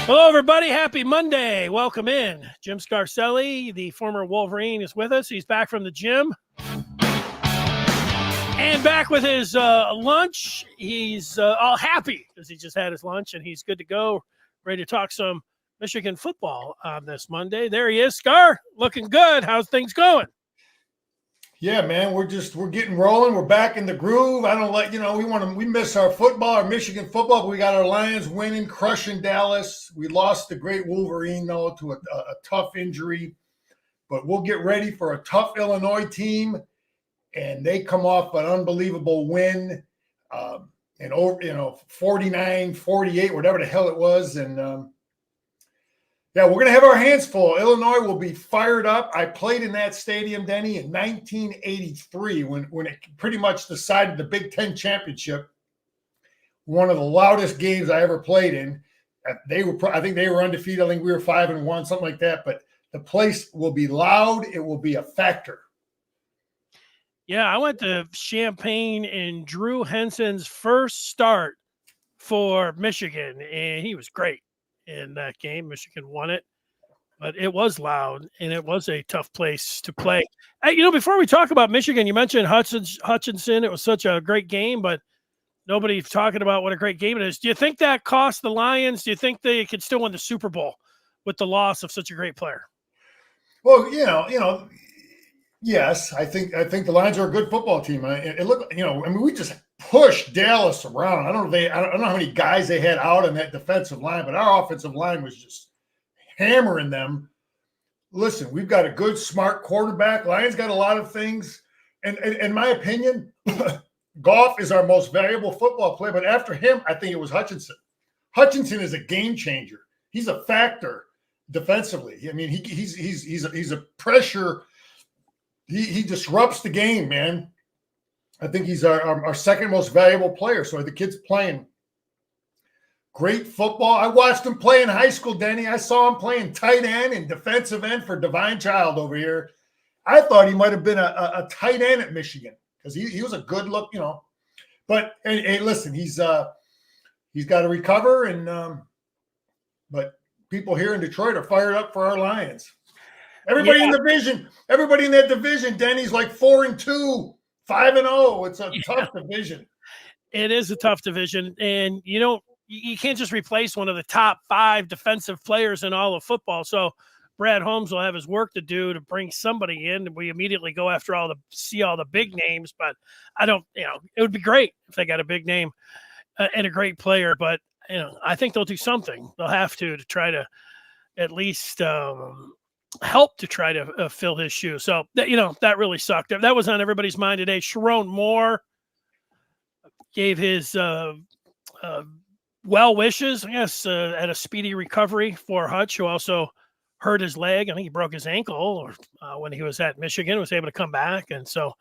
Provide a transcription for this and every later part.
Hello, everybody. Happy Monday. Welcome in. Jim Scarcelli, the former Wolverine, is with us. He's back from the gym and back with his lunch. He's all happy because he just had his lunch and he's good to go, ready to talk some Michigan football on this Monday. There he is, Scar, looking good. How's things going? Yeah, man, we're getting rolling. We're back in the groove. I don't like, we miss our football, our Michigan football, but we got our Lions winning, crushing Dallas. We lost the great Wolverine, though, to a tough injury, but we'll get ready for a tough Illinois team, and they come off an unbelievable win, and over, 49-48, whatever the hell it was, and yeah, we're going to have our hands full. Illinois will be fired up. I played in that stadium, Denny, in 1983 when it pretty much decided the Big Ten championship. One of the loudest games I ever played in. I think they were undefeated. I think we were 5-1, something like that. But the place will be loud. It will be a factor. Yeah, I went to Champaign in Drew Henson's first start for Michigan, and he was great in that game. Michigan won it, but it was loud and it was a tough place to play. Hey, before we talk about Michigan, you mentioned Hutchinson. It was such a great game, but nobody's talking about what a great game it is. Do you think that cost the Lions? Do you think they could still win the Super Bowl with the loss of such a great player? Well, yes, I think the Lions are a good football team. We just pushed Dallas around. I don't know how many guys they had out on that defensive line, but our offensive line was just hammering them. Listen, we've got a good, smart quarterback. Lions got a lot of things. And in my opinion, Goff is our most valuable football player. But after him, I think it was Hutchinson. Hutchinson is a game changer. He's a factor defensively. I mean, he's a pressure. He disrupts the game, man. I think he's our second most valuable player. So the kid's playing great football. I watched him play in high school, Denny. I saw him playing tight end and defensive end for Divine Child over here. I thought he might have been a tight end at Michigan because he was a good look, But hey, listen, he's got to recover, and but people here in Detroit are fired up for our Lions. Everybody in that division, Denny's like 4-2. 5-0. It's a tough division. It is a tough division. And, you can't just replace one of the top 5 defensive players in all of football. So Brad Holmes will have his work to do to bring somebody in. We immediately go after all the big names. But it would be great if they got a big name and a great player. But, I think they'll do something. They'll have to try to at least help to try to fill his shoes. So that really sucked. That was on everybody's mind today. Sharon Moore gave his well wishes, I guess, at a speedy recovery for Hutch, who also hurt his leg. I think he broke his ankle or when he was at Michigan, was able to come back. And so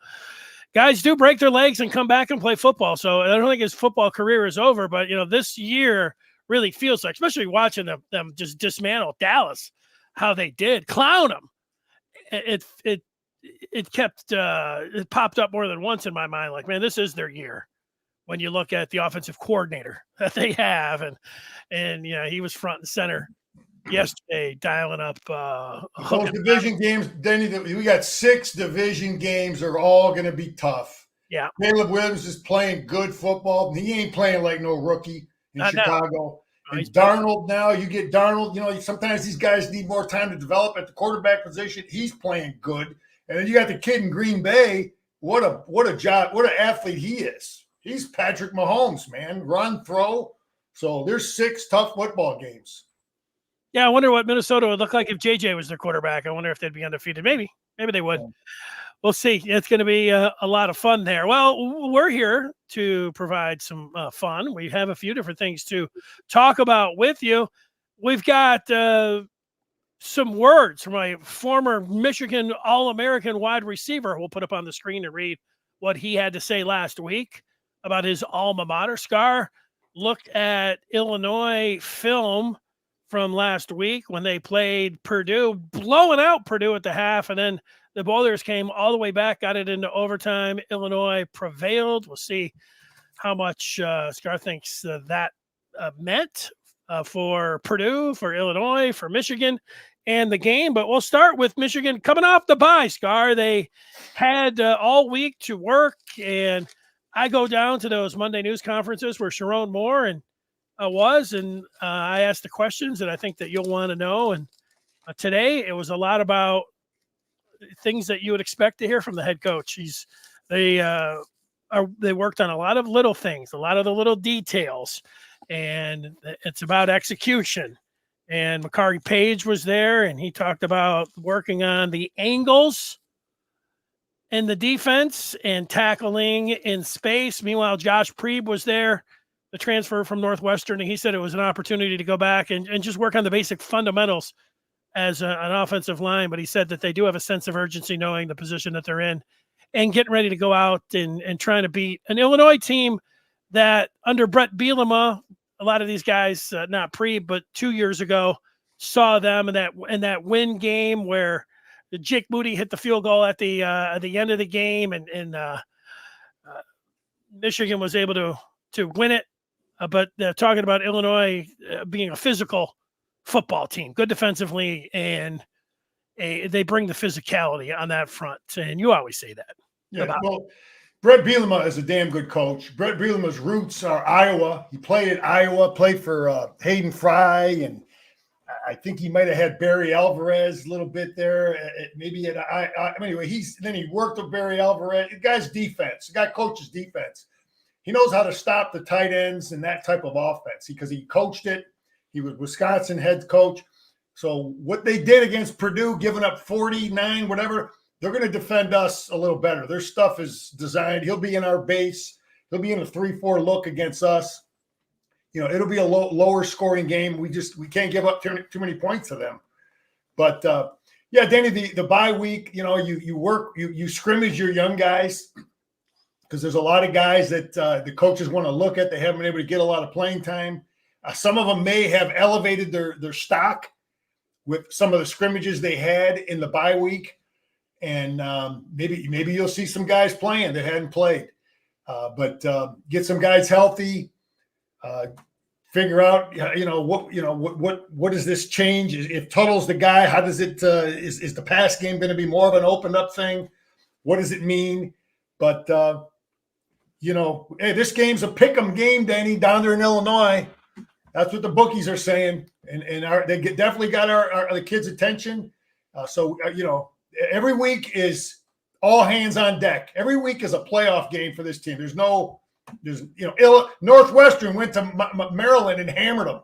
guys do break their legs and come back and play football. So I don't think his football career is over, but this year really feels like, especially watching them just dismantle Dallas, how they did clown them. It popped up more than once in my mind. Like, man, this is their year. When you look at the offensive coordinator that they have, and he was front and center yesterday, dialing up those division games. Denny, we got 6 division games. They're all going to be tough. Yeah, Caleb Williams is playing good football. He ain't playing like no rookie in Chicago. And Darnold now, you get Darnold, sometimes these guys need more time to develop at the quarterback position. He's playing good. And then you got the kid in Green Bay. What a job, what an athlete he is. He's Patrick Mahomes, man. Run, throw. So there's 6 tough football games. Yeah, I wonder what Minnesota would look like if JJ was their quarterback. I wonder if they'd be undefeated. Maybe they would. We'll see. It's going to be a lot of fun there. Well, we're here to provide some fun. We have a few different things to talk about with you. We've got some words from a former Michigan All-American wide receiver. We'll put up on the screen and read what he had to say last week about his alma mater. Scar looked at Illinois film from last week when they played Purdue, blowing out Purdue at the half, and then the Boilers came all the way back, got it into overtime. Illinois prevailed. We'll see how much Scar thinks that meant for Purdue, for Illinois, for Michigan, and the game. But we'll start with Michigan coming off the bye, Scar. They had all week to work, and I go down to those Monday news conferences where Sharon Moore and was, and I asked the questions that I think that you'll want to know. And today it was a lot about things that you would expect to hear from the head coach. They worked on a lot of little things, a lot of the little details, and it's about execution. And Makari Page was there, and he talked about working on the angles in the defense and tackling in space. Meanwhile, Josh Preeb was there, the transfer from Northwestern, and he said it was an opportunity to go back and just work on the basic fundamentals as an offensive line. But he said that they do have a sense of urgency knowing the position that they're in and getting ready to go out and trying to beat an Illinois team that under Brett Bielema, a lot of these guys, not but 2 years ago, saw them in that win game where Jake Moody hit the field goal at the end of the game, and Michigan was able to win it. But they're talking about Illinois being a physical football team, good defensively, and they bring the physicality on that front. And you always say that. Yeah, well, Brett Bielema is a damn good coach. Brett Bielema's roots are Iowa. He played at Iowa, played for Hayden Fry, and I think he might have had Barry Alvarez a little bit there. Anyway, he worked with Barry Alvarez. The guy's defense. The guy coaches defense. He knows how to stop the tight ends and that type of offense because he coached it. He was Wisconsin head coach. So what they did against Purdue, giving up 49, whatever, they're going to defend us a little better. Their stuff is designed. He'll be in our base. He'll be in a 3-4 look against us. It'll be a lower scoring game. We can't give up too many points to them. But Danny, the bye week, you scrimmage your young guys because there's a lot of guys that the coaches want to look at. They haven't been able to get a lot of playing time. Some of them may have elevated their stock with some of the scrimmages they had in the bye week. And maybe you'll see some guys playing that hadn't played, but get some guys healthy. Figure out, what does this change? If Tuttle's the guy, how does it? Is the pass game going to be more of an opened up thing? What does it mean? But hey, this game's a pick'em game, Danny, down there in Illinois. That's what the bookies are saying, and they definitely got the kids' attention. Every week is all hands on deck. Every week is a playoff game for this team. Northwestern went to Maryland and hammered them,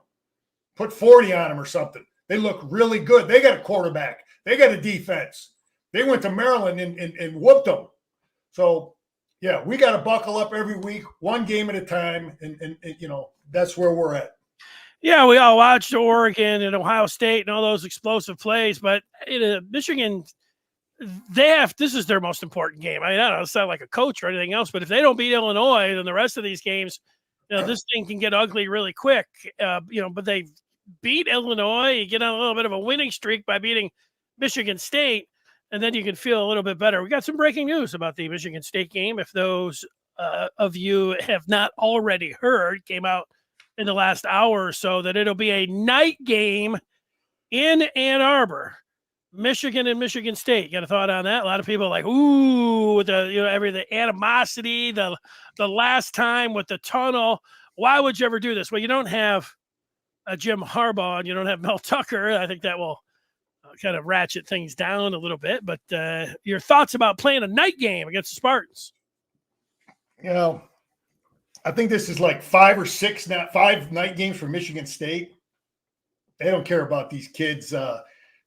put 40 on them or something. They look really good. They got a quarterback. They got a defense. They went to Maryland and whooped them. So, yeah, we got to buckle up every week, one game at a time, and that's where we're at. Yeah, we all watched Oregon and Ohio State and all those explosive plays, but Michigan – this is their most important game. I don't sound like a coach or anything else, but if they don't beat Illinois, then the rest of these games, this thing can get ugly really quick. But they beat Illinois. You get on a little bit of a winning streak by beating Michigan State, and then you can feel a little bit better. We got some breaking news about the Michigan State game. If those of you have not already heard, came out in the last hour or so, that it'll be a night game in Ann Arbor. Michigan and Michigan State. You got a thought on that? A lot of people are like, ooh, with the animosity, the last time with the tunnel. Why would you ever do this? Well, you don't have a Jim Harbaugh and you don't have Mel Tucker. I think that will kind of ratchet things down a little bit. But your thoughts about playing a night game against the Spartans? I think this is like 5 night games for Michigan State. They don't care about these kids.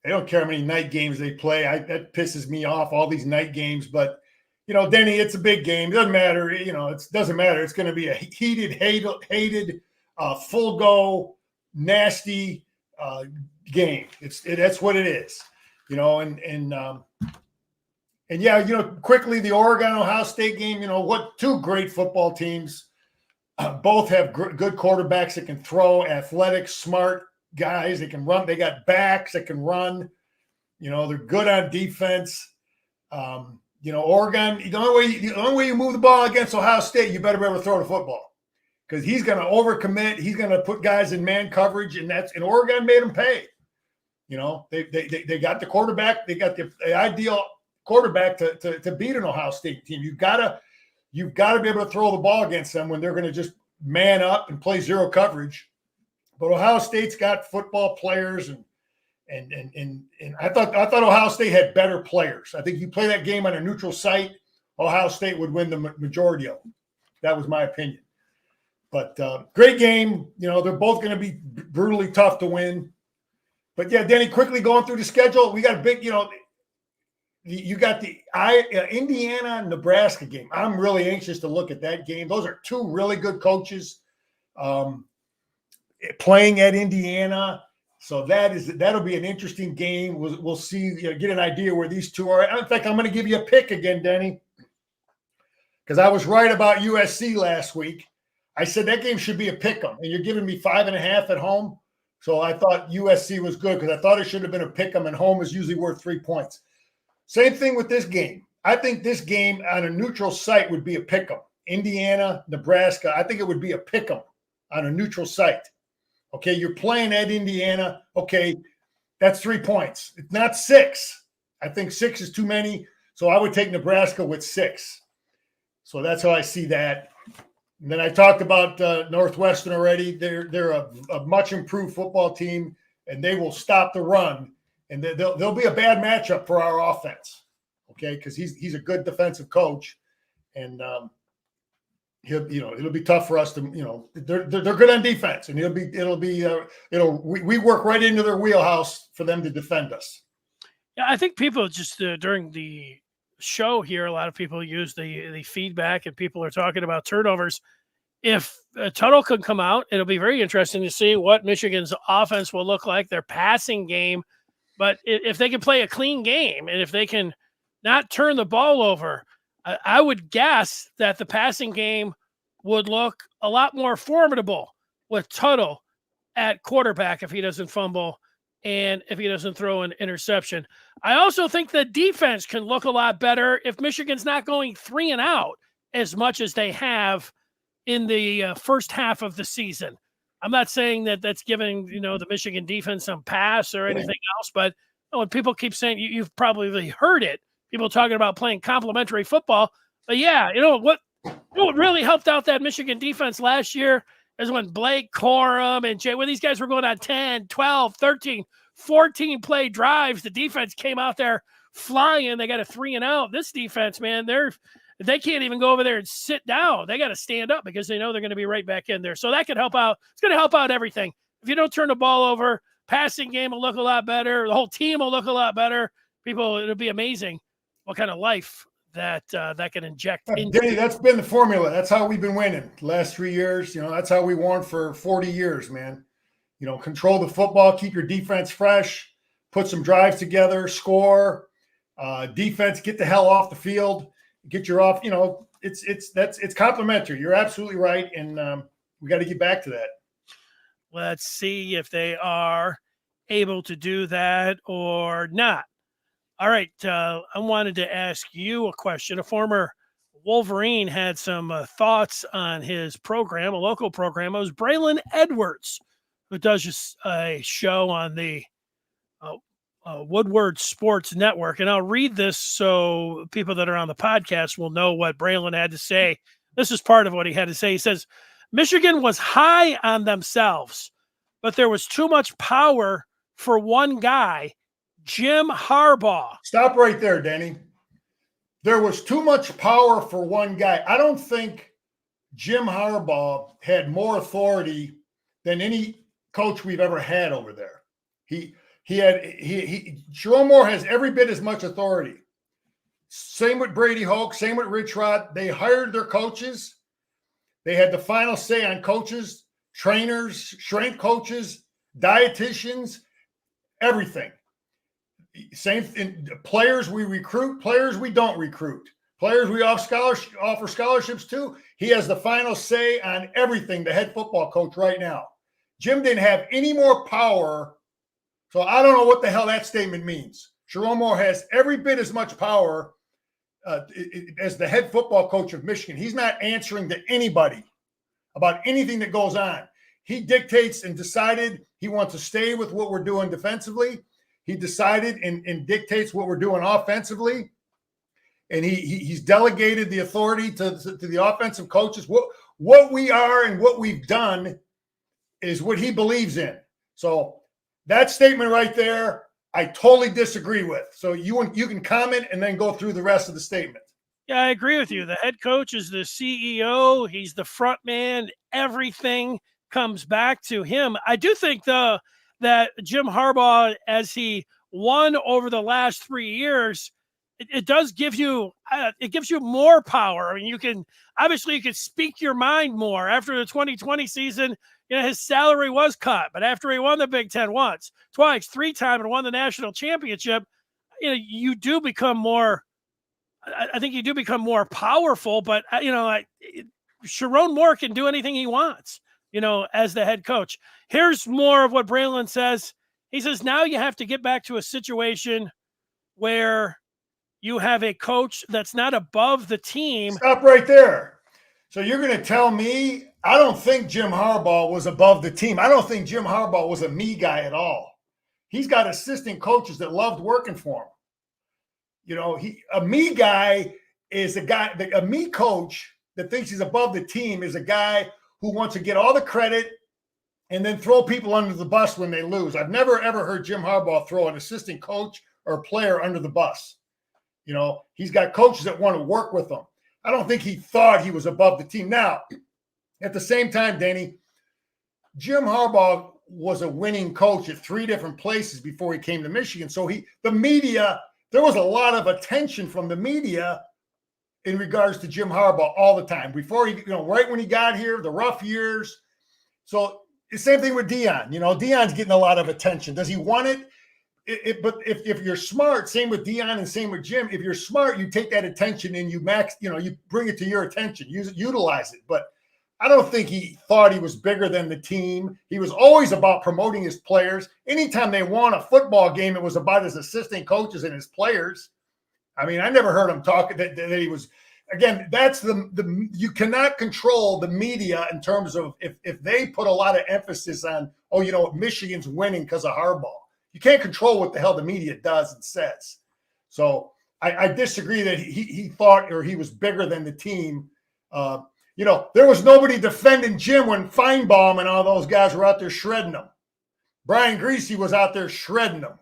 They don't care how many night games they play. That pisses me off, all these night games. But, Denny, it's a big game. It doesn't matter. It doesn't matter. It's going to be a heated, hated, full go, nasty game. That's what it is, quickly, the Oregon-Ohio State game, two great football teams. Both have good quarterbacks that can throw, athletic, smart guys. They can run. They got backs that can run. They're good on defense. Oregon, the only way you move the ball against Ohio State, you better be able to throw the football. because he's going to overcommit. He's going to put guys in man coverage, and Oregon made him pay. You know, they got the quarterback. They got the ideal quarterback to beat an Ohio State team. You've got to be able to throw the ball against them when they're going to just man up and play zero coverage. But Ohio State's got football players, and I thought Ohio State had better players. I think you play that game on a neutral site, Ohio State would win the majority of them. That was my opinion. But great game. You know, they're both going to be brutally tough to win. But yeah, Denny, quickly going through the schedule, we got a big, you know, you got the Indiana-Nebraska game. I'm really anxious to look at that game. Those are two really good coaches playing at Indiana. So that'll be an interesting game. We'll see, get an idea where these two are. In fact, I'm going to give you a pick again, Denny, because I was right about USC last week. I said that game should be a pick 'em, and you're giving me 5.5 at home. So I thought USC was good because I thought it should have been a pick 'em, and home is usually worth 3 points. Same thing with this game. I think this game on a neutral site would be a pick 'em. Indiana, Nebraska, I think it would be a pick 'em on a neutral site. Okay, you're playing at Indiana. Okay, that's 3 points. It's not 6. I think 6 is too many. So I would take Nebraska with 6. So that's how I see that. And then I talked about Northwestern already. They're a much improved football team, and they will stop the run. And they'll be a bad matchup for our offense, okay? Because he's a good defensive coach, and it'll be tough for us to, they're good on defense, and we work right into their wheelhouse for them to defend us. Yeah, I think people just during the show here, a lot of people use the feedback, and people are talking about turnovers. If Tuttle can come out, it'll be very interesting to see what Michigan's offense will look like, their passing game. But if they can play a clean game, and if they can not turn the ball over, I would guess that the passing game would look a lot more formidable with Tuttle at quarterback if he doesn't fumble and if he doesn't throw an interception. I also think the defense can look a lot better if Michigan's not going 3 and out as much as they have in the first half of the season. I'm not saying that that's giving, the Michigan defense some pass or anything else, but when people keep saying, you've probably heard it, people talking about playing complementary football. But yeah, what really helped out that Michigan defense last year is when Blake Corum and Jay, when these guys were going on 10, 12, 13, 14 play drives, the defense came out there flying. They got a 3 and out. This defense, man, they can't even go over there and sit down. They got to stand up because they know they're going to be right back in there. So that could help out. It's going to help out everything. If you don't turn the ball over, passing game will look a lot better. The whole team will look a lot better. It'll be amazing what kind of life that can inject. Danny, that's been the formula. That's how we've been winning the last 3 years. That's how we won for 40 years, man. Control the football, keep your defense fresh, put some drives together, score, defense, get the hell off the field. Get your off, it's complimentary. You're absolutely right. And we got to get back to that. Let's see if they are able to do that or not. All right. I wanted to ask you a question. A former Wolverine had some thoughts on his program, a local program. It was Braylon Edwards, who does a show on the Woodward Sports Network. And I'll read this so people that are on the podcast will know what Braylon had to say. This is part of what he had to say. He says, Michigan was high on themselves, but there was too much power for one guy, Jim Harbaugh. Stop right there, Danny. There was too much power for one guy. I don't think Jim Harbaugh had more authority than any coach we've ever had over there. Jerome Moore has every bit as much authority. Same with Brady Hoke, same with Rich Rod. They hired their coaches. They had the final say on coaches, trainers, strength coaches, dietitians, everything. Same in players we recruit, players we don't recruit, players we offer scholarships to. He has the final say on everything, the head football coach right now. Jim didn't have any more power. So I don't know what the hell that statement means. Jerome Moore has every bit as much power as the head football coach of Michigan. He's not answering to anybody. about anything that goes on. He dictates and decided he wants to stay with what we're doing defensively. He decided and dictates what we're doing offensively. And he's delegated the authority to the offensive coaches. What we are and what we've done is what he believes in. So that statement right there, I totally disagree with. So you can comment and then go through the rest of the statement. Yeah, I agree with you. The head coach is the CEO. He's the front man. Everything comes back to him. I do think, though, that Jim Harbaugh, as he won over the last 3 years, it does give you it gives you more power. I mean, you can speak your mind more. After the 2020 season, his salary was cut, but after he won the Big Ten once, twice, 3 times, and won the national championship, you do become more. I think you do become more powerful. But Sharon Moore can do anything he wants, as the head coach. Here's more of what Braylon says. He says now you have to get back to a situation where you have a coach that's not above the team. Stop right there. So you're going to tell me I don't think Jim Harbaugh was above the team. I don't think Jim Harbaugh was a me guy at all. He's got assistant coaches that loved working for him. A me guy is a me coach that thinks he's above the team is a guy who wants to get all the credit and then throw people under the bus when they lose. I've never, ever heard Jim Harbaugh throw an assistant coach or a player under the bus. He's got coaches that want to work with him. I don't think he thought he was above the team. Now, at the same time, Danny, Jim Harbaugh was a winning coach at 3 different places before he came to Michigan. So the media, there was a lot of attention from the media in regards to Jim Harbaugh all the time. Before right when he got here, the rough years. So the same thing with Deion. Deion's getting a lot of attention. Does he want it? But if you're smart, same with Deion and same with Jim, if you're smart, you take that attention and you bring it to your attention, utilize it. But I don't think he thought he was bigger than the team. He was always about promoting his players. Anytime they won a football game, it was about his assistant coaches and his players. I mean, I never heard him talk that he was. Again, that's you cannot control the media in terms of if they put a lot of emphasis on, Michigan's winning because of Harbaugh. You can't control what the hell the media does and says. So I disagree that he thought or he was bigger than the team. There was nobody defending Jim when Feinbaum and all those guys were out there shredding him. Brian Greasy was out there shredding him.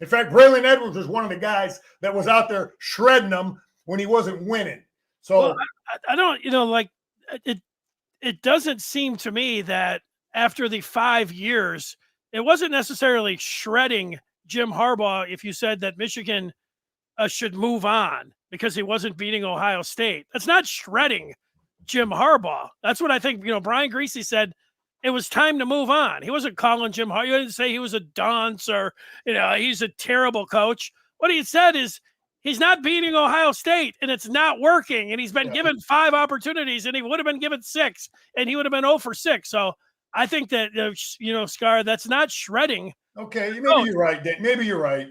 In fact, Braylon Edwards was one of the guys that was out there shredding him when he wasn't winning. So I don't, it doesn't seem to me that after the 5 years, it wasn't necessarily shredding Jim Harbaugh if you said that Michigan should move on because he wasn't beating Ohio State. That's not shredding Jim Harbaugh. That's what I think, Brian Greasy said it was time to move on. He wasn't calling Jim Harbaugh. He didn't say he was a dunce or, he's a terrible coach. What he said is he's not beating Ohio State and it's not working. And he's been given 5 opportunities and he would have been given 6 and he would have been 0 for 6. So I think that, Scar, that's not shredding. Okay, maybe you're right, Dan. Maybe you're right.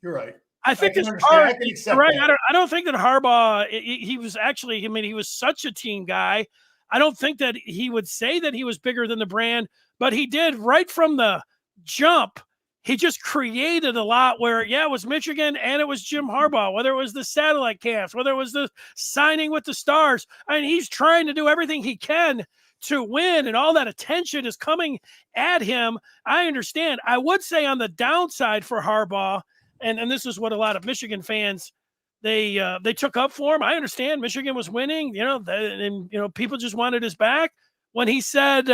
You're right. I think it's hard. Right. I don't think that Harbaugh, he was actually, he was such a team guy. I don't think that he would say that he was bigger than the brand, but he did right from the jump. He just created a lot where, it was Michigan and it was Jim Harbaugh, whether it was the satellite camps, whether it was the signing with the Stars. I mean, he's trying to do everything he can to win, and all that attention is coming at him. I understand. I would say on the downside for Harbaugh, and this is what a lot of Michigan fans, they took up for him. I understand Michigan was winning, and people just wanted his back. When he said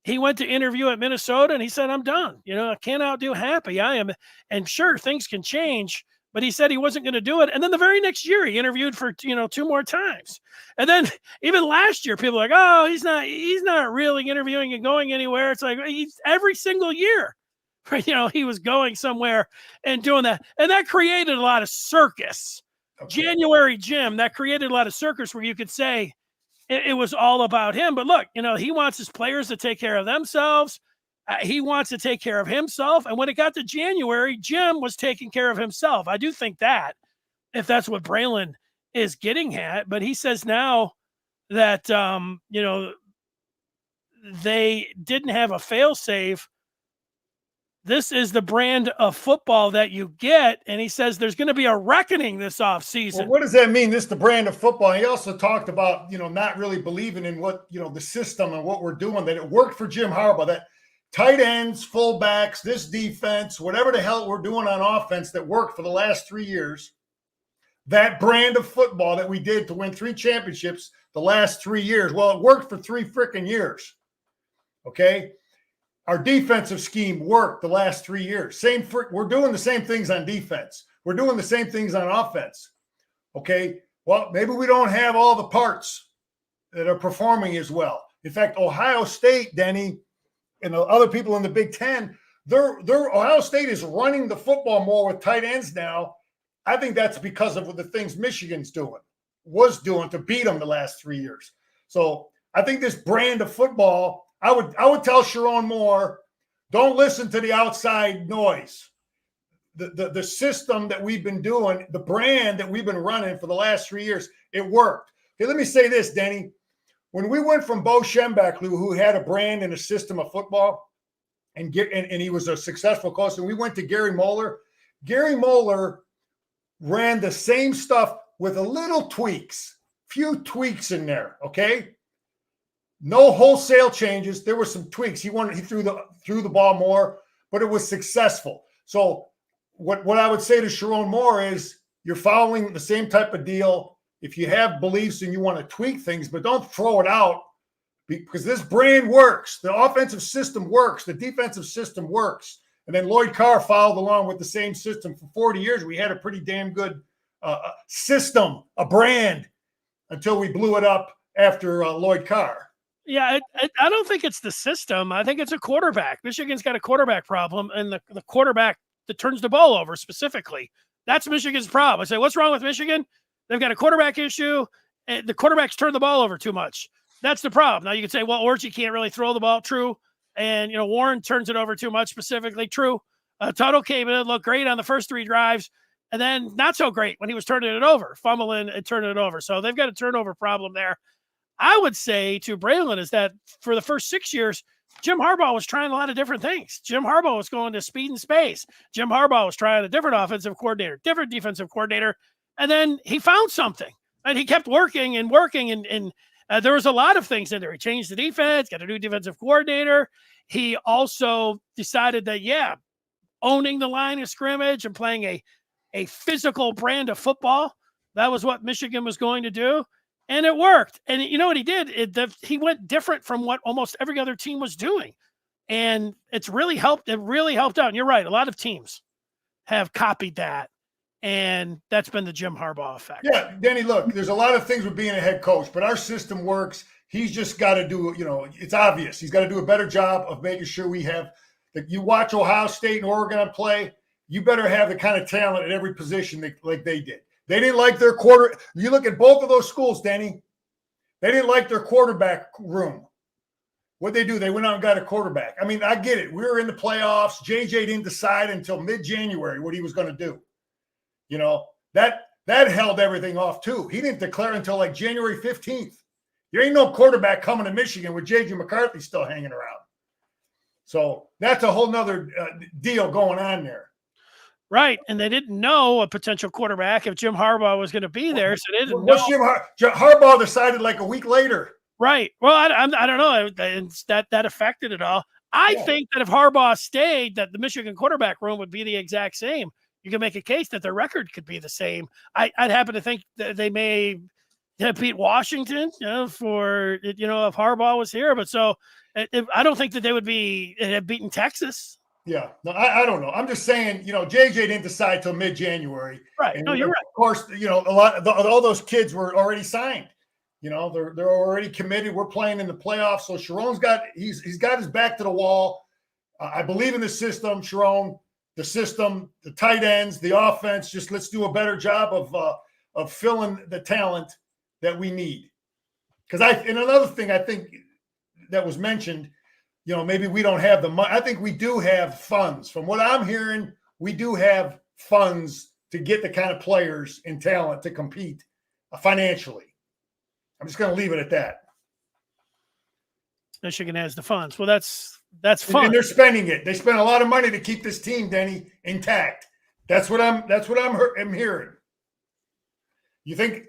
he went to interview at Minnesota and he said, I'm done. I can't outdo happy. I am. And sure, things can change, but he said he wasn't going to do it. And then the very next year he interviewed for, 2 more times. And then even last year, people are like, oh, he's not really interviewing and going anywhere. It's like he's every single year, he was going somewhere and doing that. And that created a lot of circus. Okay. January Jim, that created a lot of circus where you could say it was all about him. But look, he wants his players to take care of themselves. He wants to take care of himself. And when it got to January, Jim was taking care of himself. I do think that, if that's what Braylon is getting at. But he says now that, they didn't have a fail-safe. This is the brand of football that you get. And he says there's going to be a reckoning this offseason. Well, what does that mean? This is the brand of football. He also talked about, not really believing in what, the system and what we're doing, that it worked for Jim Harbaugh, that tight ends, fullbacks, this defense, whatever the hell we're doing on offense that worked for the last 3 years, that brand of football that we did to win 3 championships the last 3 years. Well, it worked for 3 freaking years. Okay. Our defensive scheme worked the last 3 years. We're doing the same things on defense. We're doing the same things on offense. Okay. Well, maybe we don't have all the parts that are performing as well. In fact, Ohio State, Denny, and the other people in the Big Ten, their Ohio State is running the football more with tight ends now. I think that's because of the things Michigan's was doing to beat them the last 3 years. So I think this brand of football, I would tell Sharon Moore, don't listen to the outside noise. The system that we've been doing, the brand that we've been running for the last 3 years, it worked. Okay, let me say this, Denny. When we went from Bo Schembechler, who had a brand and a system of football, and he was a successful coach, and we went to Gary Moeller. Gary Moeller ran the same stuff with a little few tweaks in there, okay? No wholesale changes. There were some tweaks. He threw the ball more, but it was successful. So what I would say to Sharon Moore is you're following the same type of deal. If you have beliefs and you want to tweak things, but don't throw it out, because this brand works. The offensive system works. The defensive system works. And then Lloyd Carr followed along with the same system for 40 years. We had a pretty damn good system, a brand, until we blew it up after Lloyd Carr. Yeah, I don't think it's the system. I think it's a quarterback. Michigan's got a quarterback problem, and the quarterback that turns the ball over specifically. That's Michigan's problem. I say, what's wrong with Michigan? They've got a quarterback issue, and the quarterbacks turn the ball over too much. That's the problem. Now you could say, well, Orchie can't really throw the ball. True. And, Warren turns it over too much specifically. True. Tuttle came in and looked great on the first 3 drives, and then not so great when he was turning it over, fumbling and turning it over. So they've got a turnover problem there. I would say to Braylon is that for the first 6 years, Jim Harbaugh was trying a lot of different things. Jim Harbaugh was going to speed and space. Jim Harbaugh was trying a different offensive coordinator, different defensive coordinator. And then he found something, and he kept working. And there was a lot of things in there. He changed the defense, got a new defensive coordinator. He also decided that, owning the line of scrimmage and playing a physical brand of football, that was what Michigan was going to do. And it worked. And you know what he did? He went different from what almost every other team was doing. And it's really helped. It really helped out. And you're right. A lot of teams have copied that. And that's been the Jim Harbaugh effect. Yeah, Danny, look, there's a lot of things with being a head coach, but our system works. He's just got to do, it's obvious. He's got to do a better job of making sure we have that. You watch Ohio State and Oregon play, you better have the kind of talent at every position like they did. They didn't like their You look at both of those schools, Danny. They didn't like their quarterback room. What'd they do? They went out and got a quarterback. I mean, I get it. We were in the playoffs. JJ didn't decide until mid-January what he was going to do. That held everything off too. He didn't declare until like January 15th. There ain't no quarterback coming to Michigan with JJ McCarthy still hanging around. So that's a whole nother deal going on there. Right, and they didn't know a potential quarterback if Jim Harbaugh was going to be there, so they didn't know. Jim Harbaugh decided like a week later. Right. Well, I don't know. That affected it all. I think that if Harbaugh stayed, that the Michigan quarterback room would be the exact same. You can make a case that their record could be the same. I'd happen to think that they may have beat Washington, if Harbaugh was here. But I don't think that they would have beaten Texas. Yeah, no, I don't know. I'm just saying, JJ didn't decide till mid-January. Right. And, no, you're right. Of course, all those kids were already signed. They're already committed. We're playing in the playoffs. So Sharon's got his back to the wall. I believe in the system, Sharon. The system, the tight ends, the offense. Just let's do a better job of filling the talent that we need. And another thing I think that was mentioned. Maybe we don't have the money. I think we do have funds. From what I'm hearing, we do have funds to get the kind of players and talent to compete financially. I'm just going to leave it at that. Michigan has the funds. Well, that's fun. And they're spending it. They spent a lot of money to keep this team, Denny, intact. That's what I'm hearing. You think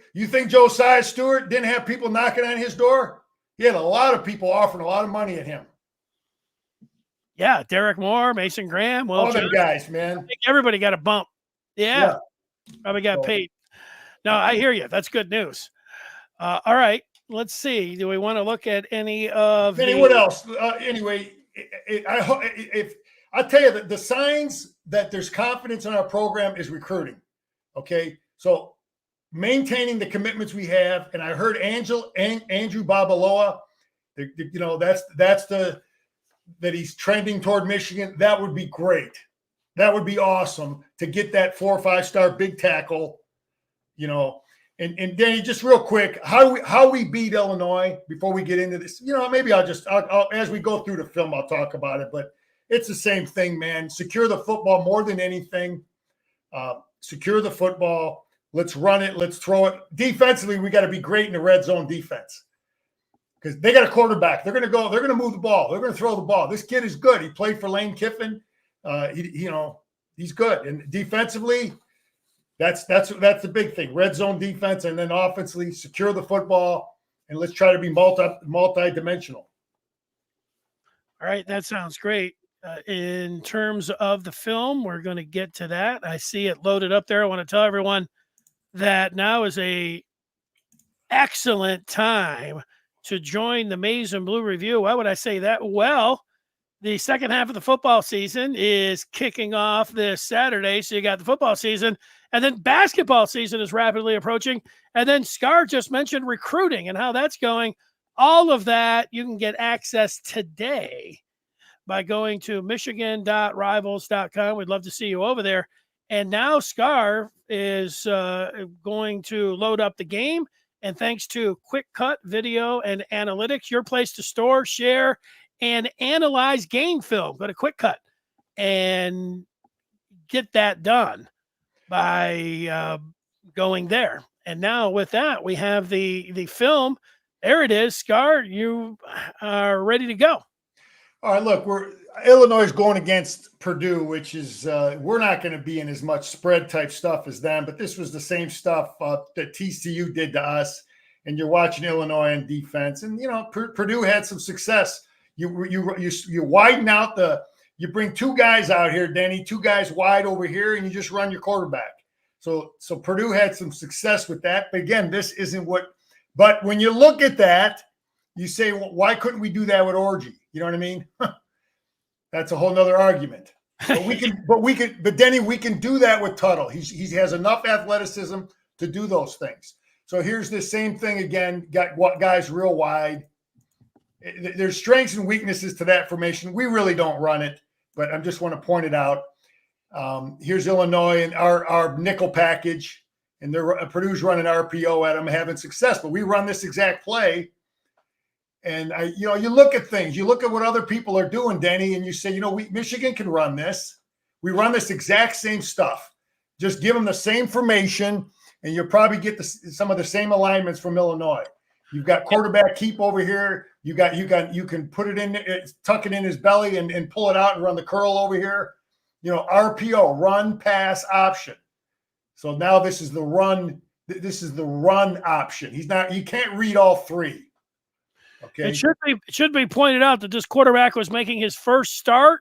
Josiah Stewart didn't have people knocking on his door? He had a lot of people offering a lot of money at him. Yeah, Derek Moore, Mason Graham, all them guys, man. I think everybody got a bump. Yeah. Probably got paid. No, I hear you. That's good news. All right, let's see. Do we want to look at any of what else? Anyway, if I tell you that the signs that there's confidence in our program is recruiting. Okay, so maintaining the commitments we have, and I heard Andrew Babaloa, that he's trending toward Michigan. That would be great. That would be awesome to get that 4 or 5 star big tackle. And Danny, just real quick, how we beat Illinois before we get into this. Maybe I'll as we go through the film, I'll talk about it. But it's the same thing, man. Secure the football more than anything. Secure the football. Let's run it. Let's throw it. Defensively, we got to be great in the red zone defense because they got a quarterback. They're going to go. They're going to move the ball. They're going to throw the ball. This kid is good. He played for Lane Kiffin. He's good. And defensively, that's the big thing. Red zone defense, and then offensively, secure the football, and let's try to be multi-dimensional. All right, that sounds great. In terms of the film, we're going to get to that. I see it loaded up there. I want to tell everyone that now is a excellent time to join the Maize and Blue Review. Why would I say that? Well, the second half of the football season is kicking off this Saturday. So you got the football season, and then basketball season is rapidly approaching. And then Scar just mentioned recruiting and how that's going. All of that you can get access today by going to michigan.rivals.com. We'd love to see you over there. And now Scar is going to load up the game. And thanks to Quick Cut Video and Analytics, your place to store, share, and analyze game film. Go to Quick Cut and get that done by going there. And now with that, we have the film. There it is. Scar, you are ready to go. All right, look, Illinois is going against Purdue, which is we're not going to be in as much spread type stuff as them, but this was the same stuff that TCU did to us. And you're watching Illinois on defense, and Purdue had some success. You widen out you bring 2 guys out here, Denny, 2 guys wide over here, and you just run your quarterback. So Purdue had some success with that. But again, this isn't what. But when you look at that, you say, well, why couldn't we do that with Orgy? You know what I mean? That's a whole nother argument. But Denny, we can do that with Tuttle. He has enough athleticism to do those things. So here's the same thing again. Got guys real wide. There's strengths and weaknesses to that formation. We really don't run it, but I just want to point it out. Here's Illinois and our nickel package, and Purdue's running RPO at them, having success. But we run this exact play. And you look at things, you look at what other people are doing, Denny, and you say, Michigan can run this. We run this exact same stuff. Just give them the same formation, and you'll probably get some of the same alignments from Illinois. You've got quarterback keep over here. You can put it in, tuck it in his belly, and pull it out and run the curl over here. RPO, run, pass, option. So now this is the run. This is the run option. You can't read all 3. Okay. It should be pointed out that this quarterback was making his first start,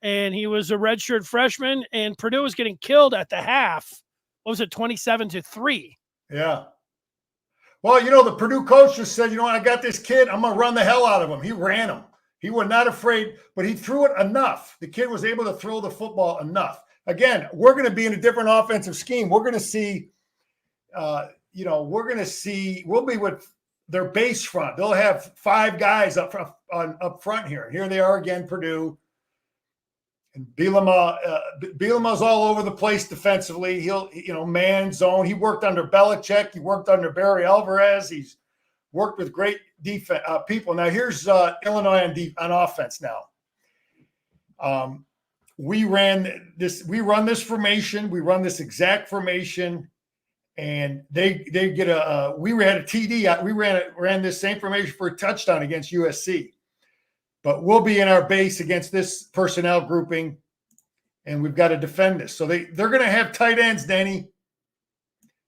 and he was a redshirt freshman, and Purdue was getting killed at the half. What was it, 27-3? Yeah. Well, the Purdue coach just said, I got this kid. I'm going to run the hell out of him. He ran him. He was not afraid, but he threw it enough. The kid was able to throw the football enough. Again, we're going to be in a different offensive scheme. We're going to see, we'll be with their base front. They'll have 5 guys up front here. Here they are again, Purdue. And Bielema's all over the place defensively. He'll, man zone. He worked under Belichick. He worked under Barry Alvarez. He's worked with great defense people. Now here's Illinois on offense. Now, we run this formation. We run this exact formation, and they get we had a TD. We ran this same formation for a touchdown against USC. but we'll be in our base against this personnel grouping, and we've got to defend this. So they're going to have tight ends, Danny.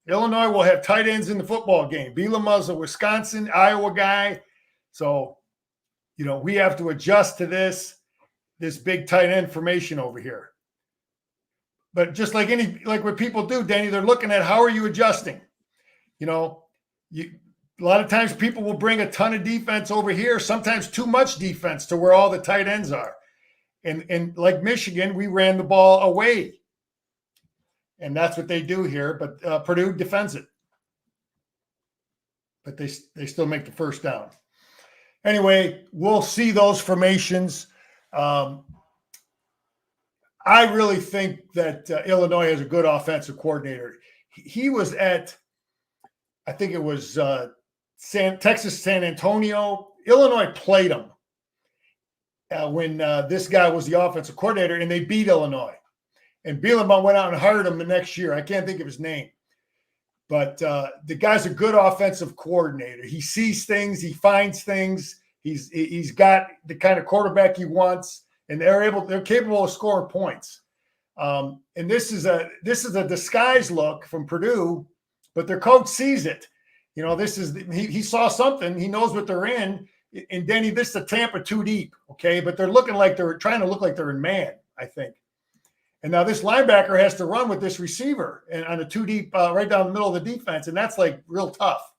Illinois will have tight ends in the football game. Bielema's a Wisconsin, Iowa guy. So, we have to adjust to this big tight end formation over here. But just like what people do, Danny, they're looking at how are you adjusting? A lot of times people will bring a ton of defense over here, sometimes too much defense to where all the tight ends are. And like Michigan, we ran the ball away. And that's what they do here. But Purdue defends it. But they still make the first down. Anyway, we'll see those formations. I really think that Illinois has a good offensive coordinator. He was at, I think it was Texas San Antonio. Illinois played him when this guy was the offensive coordinator, and they beat Illinois. And Bielema went out and hired him the next year. I can't think of his name. But the guy's a good offensive coordinator. He sees things. He finds things. He's got the kind of quarterback he wants, and they're capable of scoring points. And this is a disguise look from Purdue, but their coach sees it. He saw something. He knows what they're in. And Denny, this is a Tampa too deep, okay? But they're trying to look like they're in man, I think. And now this linebacker has to run with this receiver and on a too deep, right down the middle of the defense, and that's like real tough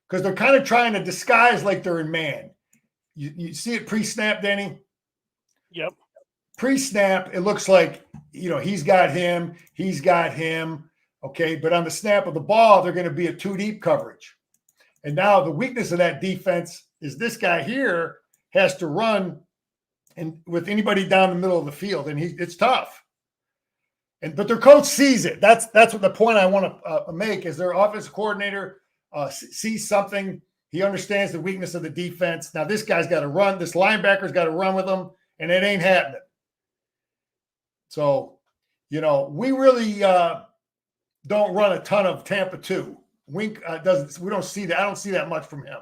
because they're kind of trying to disguise like they're in man. You see it pre-snap, Danny? Yep. Pre-snap, it looks like he's got him, okay. But on the snap of the ball, they're going to be a too deep coverage. And now the weakness of that defense is this guy here has to run and with anybody down the middle of the field, and it's tough. But their coach sees it. That's what the point I want to make is their offensive coordinator sees something. He understands the weakness of the defense. Now this guy's got to run. This linebacker's got to run with him, and it ain't happening. So, we really don't run a ton of Tampa 2. Wink doesn't. We don't see that. I don't see that much from him.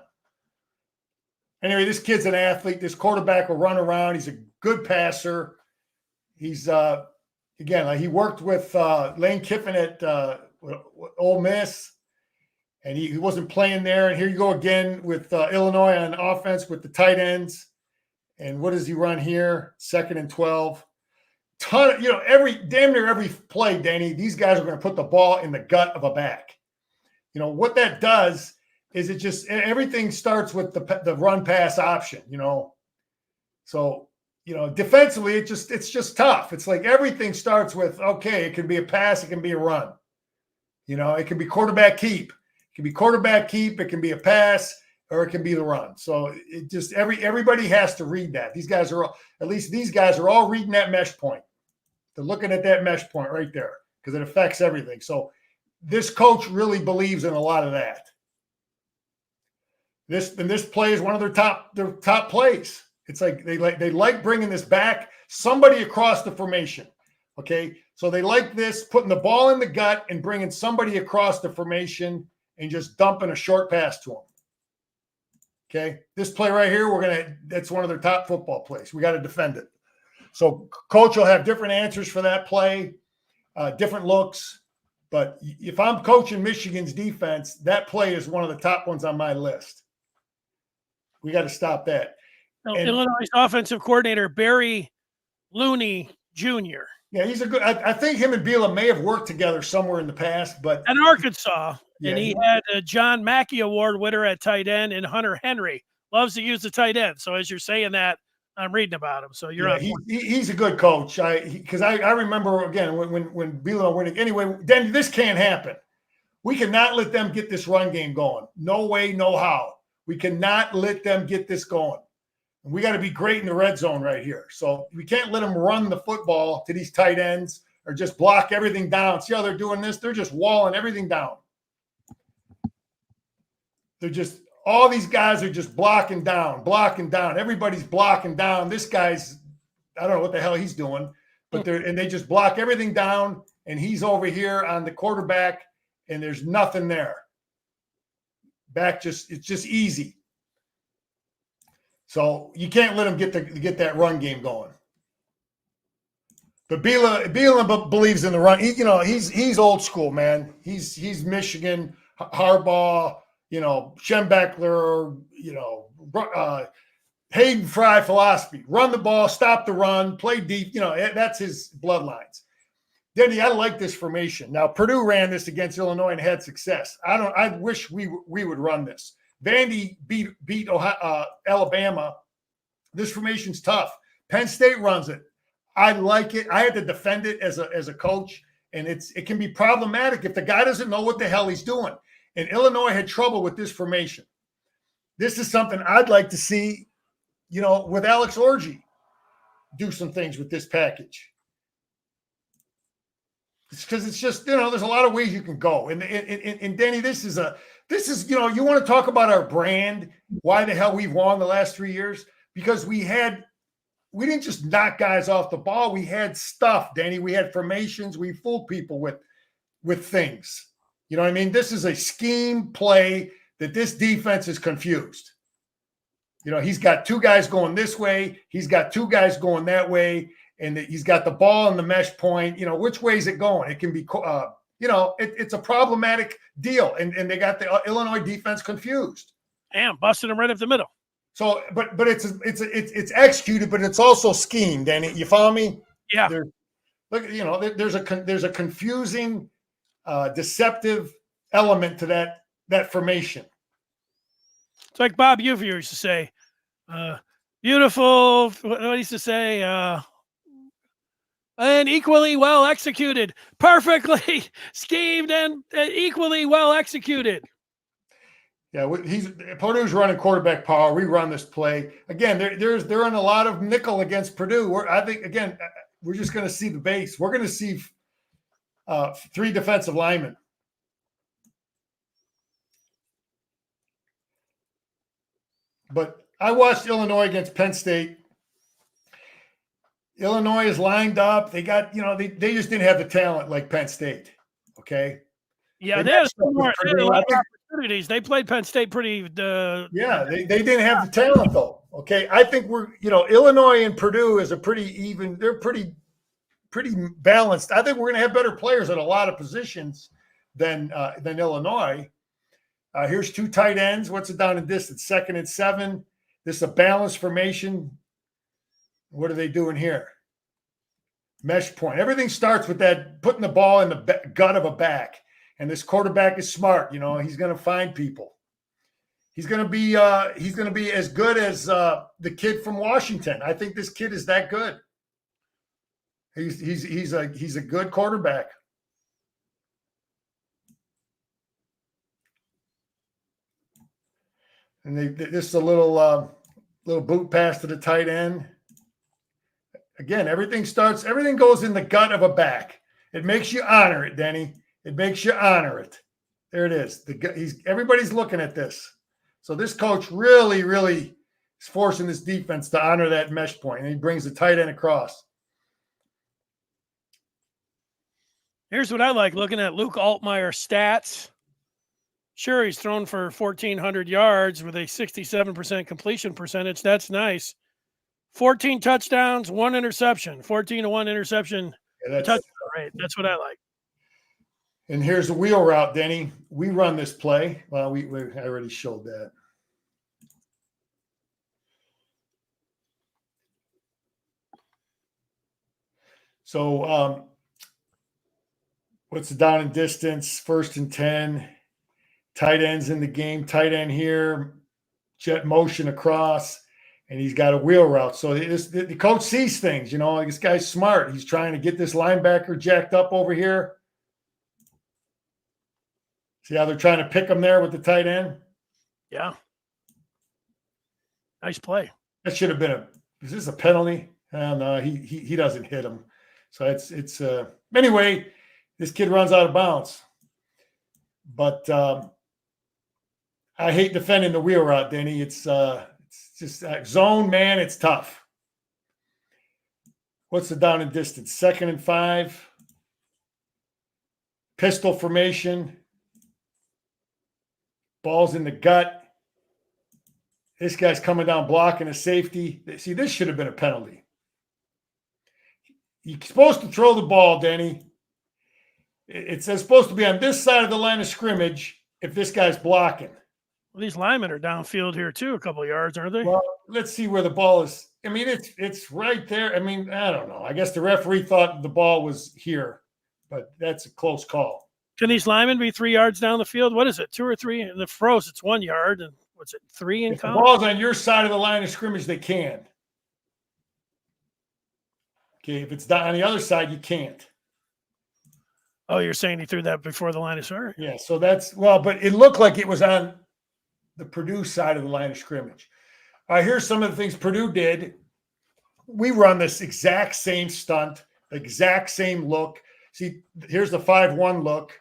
Anyway, this kid's an athlete. This quarterback will run around. He's a good passer. He's he worked with Lane Kiffin at Ole Miss, and he wasn't playing there. And here you go again with Illinois on offense with the tight ends. And what does he run here? 2nd and 12. Damn near every play, Danny, these guys are going to put the ball in the gut of a back. What that does is it just everything starts with the run pass option, So, defensively, it's just tough. It's like everything starts with, okay, it can be a pass, it can be a run. It can be quarterback keep. It can be quarterback keep, it can be a pass, or it can be the run. So it just everybody has to read that. These guys are all reading that mesh point. They're looking at that mesh point right there because it affects everything. So this coach really believes in a lot of that. This play is one of their top plays. It's like they like bringing this back, somebody across the formation. Okay, so they like this, putting the ball in the gut and bringing somebody across the formation and just dumping a short pass to them. Okay, this play right here, that's one of their top football plays. We got to defend it. So coach will have different answers for that play, different looks. But if I'm coaching Michigan's defense, that play is one of the top ones on my list. We got to stop that. Illinois offensive coordinator, Barry Looney Jr. Yeah, he's a good. I think him and Bielema may have worked together somewhere in the past, but at Arkansas, yeah, and he had a John Mackey Award winner at tight end, and Hunter Henry loves to use the tight end. So as you're saying that, I'm reading about him. So you're on. He's a good coach. Because I remember again when Bielema winning. Anyway, then this can't happen. We cannot let them get this run game going. No way, no how. We cannot let them get this going. And we got to be great in the red zone right here. So we can't let them run the football to these tight ends or just block everything down. See how they're doing this? They're just walling everything down. All these guys are just blocking down. Everybody's blocking down. This guy's, I don't know what the hell he's doing, but they just block everything down, and he's over here on the quarterback, and there's nothing there. It's just easy. So you can't let him get that run game going. But Bielema believes in the run. He's old school, man. He's Michigan, Harbaugh, Schembechler, Hayden Fry philosophy. Run the ball, stop the run, play deep. That's his bloodlines. Denny, I like this formation. Now, Purdue ran this against Illinois and had success. I wish we would run this. Vandy beat Ohio, Alabama. This formation's tough. Penn State runs it. I like it. I had to defend it as a coach, and it can be problematic if the guy doesn't know what the hell he's doing. And Illinois had trouble with this formation. This is something I'd like to see, with Alex Orji do some things with this package. It's because it's just, there's a lot of ways you can go. And Danny, this is you want to talk about our brand, why the hell we've won the last 3 years? Because we didn't just knock guys off the ball. We had stuff, Danny. We had formations. We fooled people with things. You know what I mean? This is a scheme play that this defense is confused. He's got two guys going this way. He's got two guys going that way. And he's got the ball in the mesh point. Which way is it going? It can be, it's a problematic deal. And they got the Illinois defense confused. Damn, busted him right up the middle. So, but it's executed, but it's also schemed, Danny. You follow me? Yeah. There's a confusing, deceptive element to that formation. It's like Bob Ufer used to say, beautiful. What he used to say, and equally well executed, perfectly schemed and equally well executed. Yeah, Purdue's running quarterback power. We run this play again. They're in a lot of nickel against Purdue. I think again, we're just going to see the base. We're going to see 3 defensive linemen. But I watched Illinois against Penn State. Illinois is lined up. They got, they just didn't have the talent like Penn State. Okay. Yeah, they had a lot of opportunities. They played Penn State pretty. Yeah, they didn't have the talent though. Okay, I think Illinois and Purdue is a pretty even. They're pretty balanced. I think we're going to have better players at a lot of positions than Illinois. Here's 2 tight ends. What's it down in distance? 2nd and 7. This is a balanced formation. What are they doing here? Mesh point. Everything starts with that putting the ball in the gut of a back. And this quarterback is smart. He's going to find people. He's going to be as good as the kid from Washington. I think this kid is that good. He's a good quarterback. And this is a little boot pass to the tight end. Again, everything goes in the gut of a back. It makes you honor it, Denny. It makes you honor it. There it is. Everybody's looking at this. So this coach really, really is forcing this defense to honor that mesh point, and he brings the tight end across. Here's what I like looking at Luke Altmaier's stats. Sure, he's thrown for 1,400 yards with a 67% completion percentage. That's nice. 14 touchdowns, 1 interception. 14-1 interception touchdown rate. That's what I like. And here's the wheel route, Denny. We run this play. Well, I already showed that. So what's the down and distance? 1st and 10. Tight ends in the game. Tight end here. Jet motion across. And he's got a wheel route. So the coach sees things. This guy's smart. He's trying to get this linebacker jacked up over here. See how they're trying to pick him there with the tight end? Yeah. Nice play. That should have been is this a penalty? No, he doesn't hit him. So it's anyway, this kid runs out of bounds. But I hate defending the wheel route, Denny. It's just zone, man. It's tough. What's the down and distance? 2nd and 5. Pistol formation. Ball's in the gut. This guy's coming down blocking a safety. See, this should have been a penalty. You're supposed to throw the ball, Denny. It's supposed to be on this side of the line of scrimmage if this guy's blocking. Well, these linemen are downfield here too, a couple of yards, aren't they? Well, let's see where the ball is. I mean, it's right there. I mean, I don't know. I guess the referee thought the ball was here, but that's a close call. Can these linemen be 3 yards down the field? What is it, 2 or 3? In the pros, it's 1 yard, and what's it, 3 in If the count? ball's on your side of the line of scrimmage, they can. Okay, if it's down on the other side, you can't. Oh, you're saying he threw that before the line of scrimmage? Yeah, so that's but it looked like it was on the Purdue side of the line of scrimmage. All right, here's some of the things Purdue did. We run this exact same stunt, the exact same look. See, here's the 5-1 look.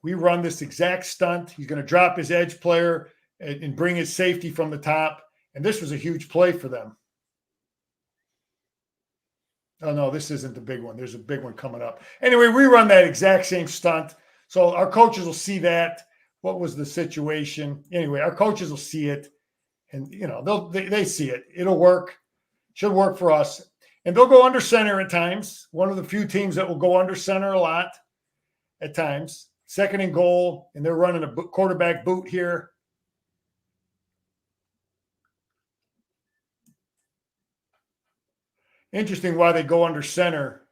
We run this exact stunt. He's going to drop his edge player and bring his safety from the top. And this was a huge play for them. Oh, no, this isn't the big one. There's a big one coming up. Anyway, we run that exact same stunt. So our coaches will see that. What was the situation? Anyway, our coaches will see it. And, they see it. It'll work. Should work for us. And they'll go under center at times. One of the few teams that will go under center a lot at times. 2nd and goal, and they're running a quarterback boot here. Interesting why they go under center.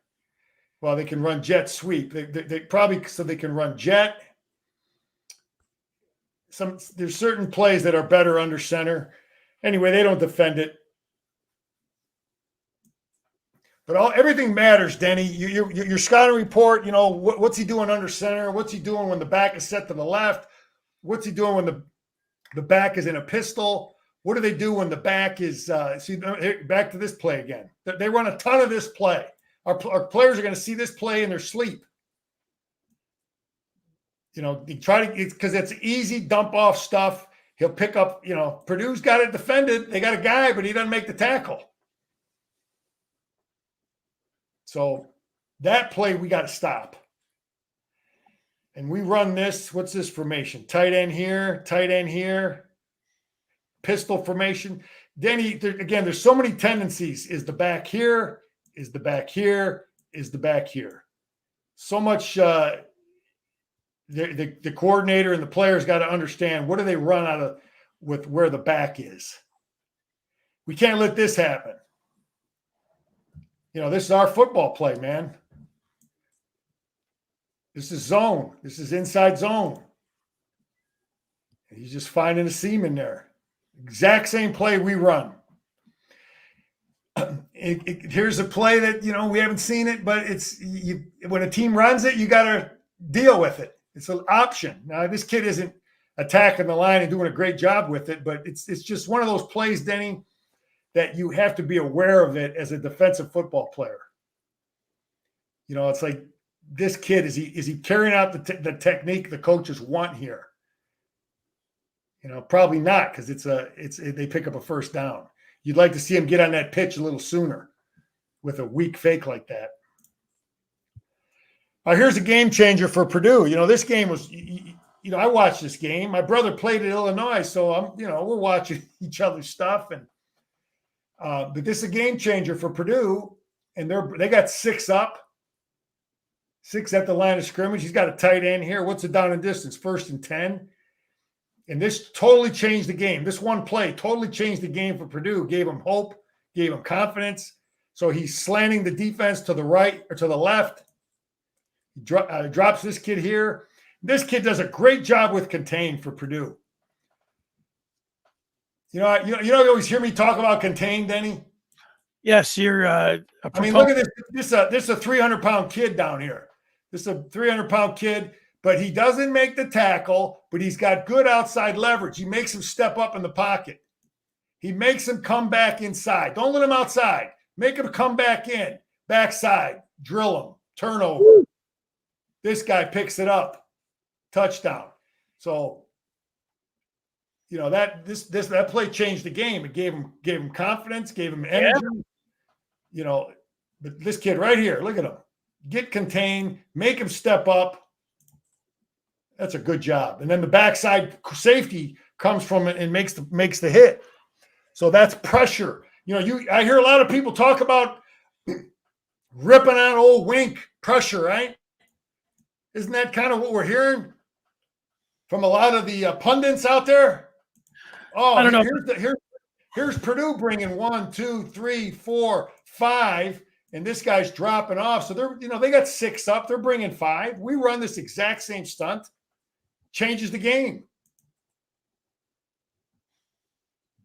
Well, they can run jet sweep. They probably so they can run jet. There's certain plays that are better under center. Anyway, they don't defend it. But everything matters, Denny. Your scouting report, what's he doing under center? What's he doing when the back is set to the left? What's he doing when the back is in a pistol? What do they do when the back is back to this play again? They run a ton of this play. Our players are going to see this play in their sleep. They try to, because it's easy dump off stuff. He'll pick up, Purdue's got it defended. They got a guy, but he doesn't make the tackle. So that play we got to stop. And we run this. What's this formation? Tight end here, pistol formation. Denny, again, there's so many tendencies. Is the back here? Is the back here? Is the back here? So much the coordinator and the players got to understand, what do they run out of with where the back is? We can't let this happen. This is our football play, man. This is zone. This is inside zone. He's just finding a seam in there. Exact same play we run. Here's a play that, we haven't seen it, but when a team runs it, you got to deal with it. It's an option. Now, this kid isn't attacking the line and doing a great job with it, but it's just one of those plays, Denny, that you have to be aware of it as a defensive football player. It's like, this kid, is he carrying out the technique the coaches want here? Probably not, because they pick up a first down. You'd like to see him get on that pitch a little sooner with a weak fake like that. Here's a game changer for Purdue. This game was, I watched this game. My brother played at Illinois, so we're watching each other's stuff, and but this is a game changer for Purdue, and they got 6 up, 6 at the line of scrimmage. He's got a tight end here. What's the down and distance? 1st and 10. And this totally changed the game. This one play totally changed the game for Purdue, gave them hope, gave them confidence. So he's slanting the defense to the right or to the left. He drops this kid here. This kid does a great job with contain for Purdue. You always hear me talk about contain, Denny? Yes, you're look at this. This is a 300-pound kid down here. This is a 300-pound kid, but he doesn't make the tackle, but he's got good outside leverage. He makes him step up in the pocket. He makes him come back inside. Don't let him outside. Make him come back in. Backside. Drill him. Turnover. This guy picks it up. Touchdown. So, that play changed the game. It gave him confidence, gave him energy. Yeah. But this kid right here, look at him. Get contained, make him step up. That's a good job. And then the backside safety comes from it and makes the hit. So that's pressure. I hear a lot of people talk about ripping on old Wink pressure, right? Isn't that kind of what we're hearing from a lot of the pundits out there? Oh, I don't know. Here's Purdue bringing 1, 2, 3, 4, 5, and this guy's dropping off. So they got 6 up. They're bringing 5. We run this exact same stunt. Changes the game.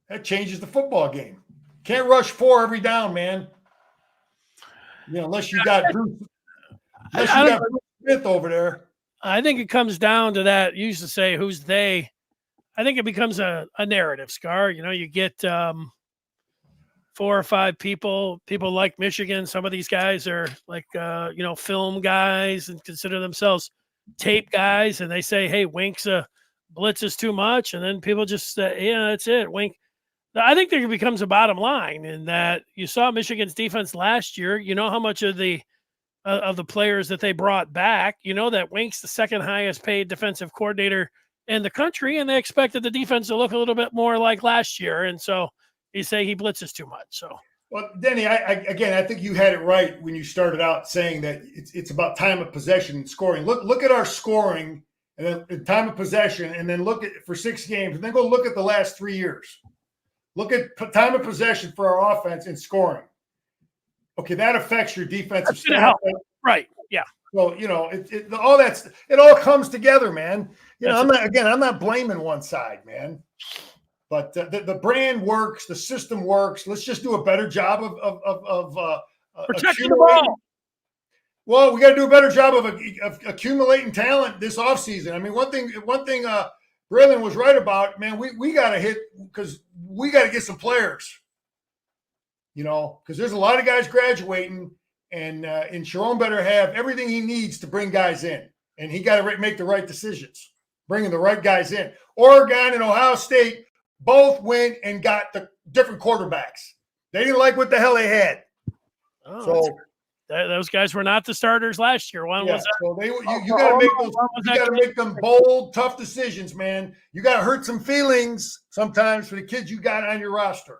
That changes the football game. Can't rush 4 every down, man. Unless you got Bruce Smith over there. I think it comes down to that. You used to say, who's they? I think it becomes a narrative, Scar. You get 4 or 5 people like Michigan. Some of these guys are like, film guys and consider themselves tape guys. And they say, hey, Wink's blitz is too much. And then people just say, yeah, that's it. Wink. I think there becomes a bottom line in that you saw Michigan's defense last year. You know how much of the players that they brought back, that Wink's the second highest paid defensive coordinator in the country, and they expected the defense to look a little bit more like last year. And so you say he blitzes too much. So, well, Denny, I think you had it right when you started out saying that it's about time of possession and scoring. Look at our scoring and then time of possession, and then look at for 6 games, and then go look at the last 3 years. Look at time of possession for our offense and scoring. Okay, that affects your defensive stats. Right. Yeah. So, it all comes together, man. I'm not blaming one side, man. But the brand works, the system works. Let's just do a better job of protecting the ball. Well, we got to do a better job of accumulating talent this offseason. I mean, one thing Braylon was right about, man, we got to hit because we got to get some players, because there's a lot of guys graduating, and Sharon better have everything he needs to bring guys in, and he got to make the right decisions, bringing the right guys in. Oregon and Ohio State both went and got the different quarterbacks. They didn't like what the hell they had. Oh, so those guys were not the starters last year. One was so you got to make those. You got to make them bold, tough decisions, man. You got to hurt some feelings sometimes for the kids you got on your roster.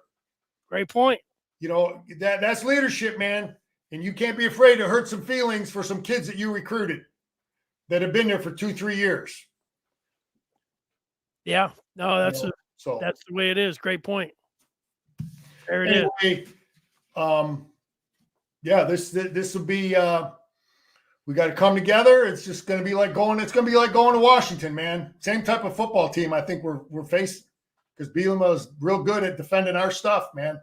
Great point. That's leadership, man. And you can't be afraid to hurt some feelings for some kids that you recruited that have been there for 2-3 years. Yeah, no, that's the way it is. Great point. There it is. Yeah, this will be. We got to come together. It's just going to be like going. It's going to be like going to Washington, man. Same type of football team. I think we're facing because Bielema is real good at defending our stuff, man.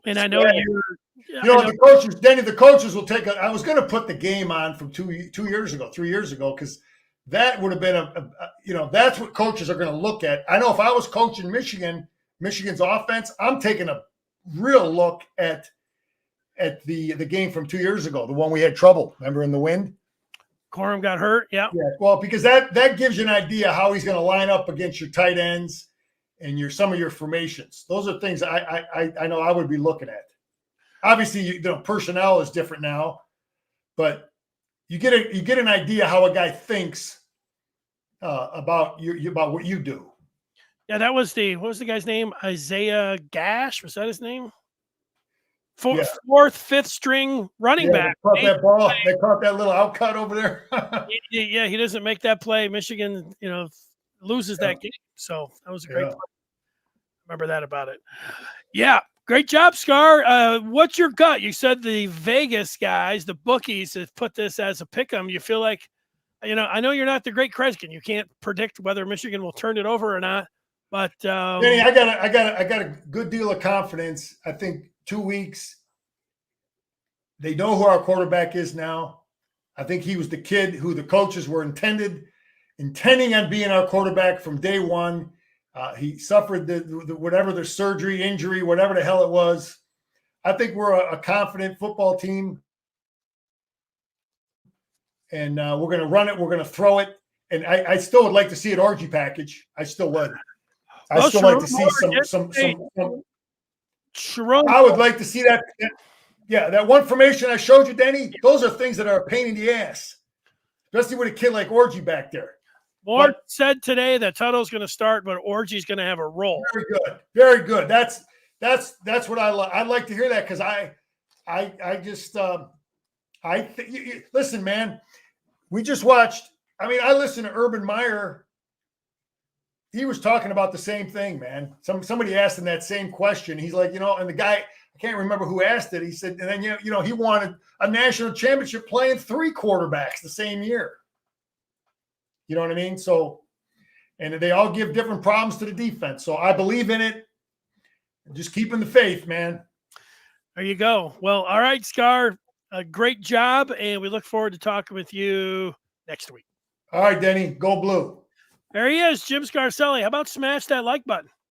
And I know the coaches, Denny. The coaches will take. I was going to put the game on from 3 years ago, because that would have been that's what coaches are going to look at. I know if I was coaching Michigan's offense, I'm taking a real look at the game from 2 years ago, the one we had trouble. Remember in the wind? Corum got hurt. Yeah. Well, because that gives you an idea how he's going to line up against your tight ends and some of your formations. Those are things I know I would be looking at. Obviously, personnel is different now, but you get an idea how a guy thinks about what you do. Yeah, what was the guy's name? Isaiah Gash, was that his name? Fourth, fifth string running back. They caught that ball. They caught that little outcut over there. He doesn't make that play. Michigan, loses that game. So that was a great play. Remember that about it. Yeah, great job, Scar. What's your gut? You said the Vegas guys, the bookies, have put this as a pick 'em. You feel like, I know you're not the great Kreskin. You can't predict whether Michigan will turn it over or not. But Danny, I got a good deal of confidence. I think 2 weeks. They know who our quarterback is now. I think he was the kid who the coaches were intending on being our quarterback from day one. He suffered the surgery, injury, whatever the hell it was. I think we're a confident football team, and we're going to run it. We're going to throw it, and I still would like to see an orgy package. I still would. I still like to see some. I would like to see that. Yeah, that one formation I showed you, Denny. Those are things that are a pain in the ass, especially with a kid like Orgy back there. Ward said today that Tuttle's going to start, but Orgy's going to have a role. Very good. Very good. That's what I like. I'd like to hear that because listen, man. We just watched. I mean, I listened to Urban Meyer. He was talking about the same thing, man. Somebody asked him that same question. He's like, and the guy, I can't remember who asked it. He said, and then he wanted a national championship playing 3 quarterbacks the same year. You know what I mean? So, and they all give different problems to the defense. So I believe in it. Just keeping the faith, man. There you go. Well, all right, Scar. A great job, and we look forward to talking with you next week. All right, Denny. Go Blue. There he is, Jim Scarcelli. How about smash that like button?